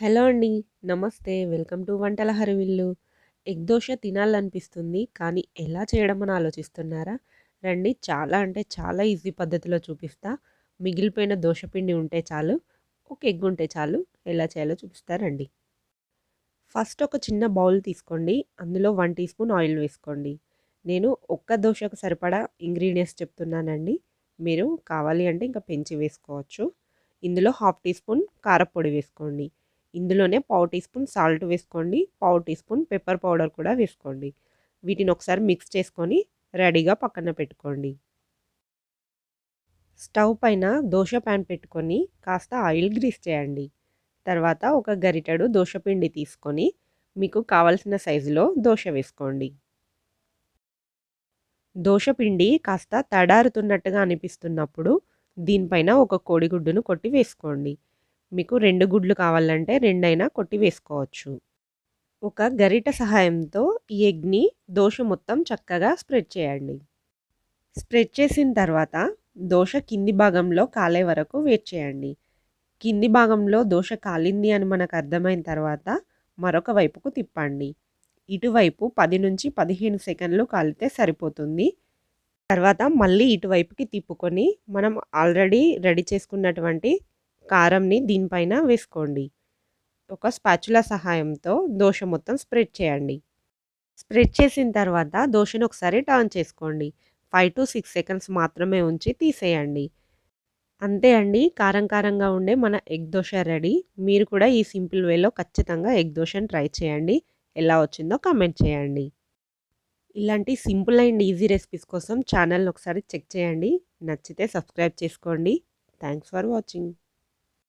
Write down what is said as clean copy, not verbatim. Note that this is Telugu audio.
హలో అండి. నమస్తే. వెల్కమ్ టు వంటల హరివిల్లు. ఎగ్ దోశ తినాలనిపిస్తుంది. కానీ ఎలా చేయడమని ఆలోచిస్తున్నారా? రండి చాలా అంటే చాలా ఈజీ పద్ధతిలో చూపిస్తా. మిగిలిపోయిన దోస పిండి ఉంటే చాలు. ఒక ఎగ్ ఉంటే చాలు. ఎలా చేయాలో చూపిస్తా రండి. ఫస్ట్ ఒక చిన్న బౌల్ తీసుకోండి. అందులో 1 టీ స్పూన్ ఆయిల్ వేసుకోండి. నేను ఒక్క దోసకు సరిపడా ఇంగ్రీడియెంట్స్ చెప్తున్నానండి. మీరు కావాలి అంటే ఇంకా పెంచి వేసుకోవచ్చు. ఇందులో హాఫ్ టీ స్పూన్ కారప్పొడి వేసుకోండి. ఇందులోనే పావు టీ స్పూన్ సాల్ట్ వేసుకోండి. పావు టీ స్పూన్ పెప్పర్ పౌడర్ కూడా వేసుకోండి. వీటిని ఒకసారి మిక్స్ చేసుకొని రెడీగా పక్కన పెట్టుకోండి. స్టవ్ పైన దోస ప్యాన్ పెట్టుకొని కాస్త ఆయిల్ గ్రీస్ చేయండి. తర్వాత ఒక గరిటెడు దోసపిండి తీసుకొని మీకు కావలసిన సైజులో దోస వేసుకోండి. దోసపిండి కాస్త తడారుతున్నట్టుగా అనిపిస్తున్నప్పుడు దీనిపైన ఒక కోడిగుడ్డును కొట్టి వేసుకోండి. మీకు 2 గుడ్లు కావాలంటే 2 అయినా కొట్టి వేసుకోవచ్చు. ఒక గరిటె సహాయంతో ఈ ఎగ్‌ని దోస మొత్తం చక్కగా స్ప్రెడ్ చేయండి. స్ప్రెడ్ చేసిన తర్వాత దోస కింది భాగంలో కాలే వరకు వెయిట్ చేయండి. కింది భాగంలో దోస కాలింది అని మనకు అర్థమైన తర్వాత మరొక వైపుకు తిప్పండి. ఇటువైపు 10-15 సెకన్లు కాలితే సరిపోతుంది. తర్వాత మళ్ళీ ఇటువైపుకి తిప్పుకొని మనం ఆల్రెడీ రెడీ చేసుకున్నటువంటి కారంని దీనిపైన వేసుకోండి. ఒక స్పాచులా సహాయంతో దోస మొత్తం స్ప్రెడ్ చేయండి. స్ప్రెడ్ చేసిన తర్వాత దోసని ఒకసారి టర్న్ చేసుకోండి. 5-6 సెకండ్స్ మాత్రమే ఉంచి తీసేయండి. అంతే అండి. కారం కారంగా ఉండే మన ఎగ్ దోస రెడీ. మీరు కూడా ఈ సింపుల్ వేలో ఖచ్చితంగా ఎగ్ దోసని ట్రై చేయండి. ఎలా వచ్చిందో కామెంట్ చేయండి. ఇలాంటి సింపుల్ అండ్ ఈజీ రెసిపీస్ కోసం ఛానల్‌ని ఒకసారి చెక్ చేయండి. నచ్చితే సబ్స్క్రైబ్ చేసుకోండి. Thanks for watching.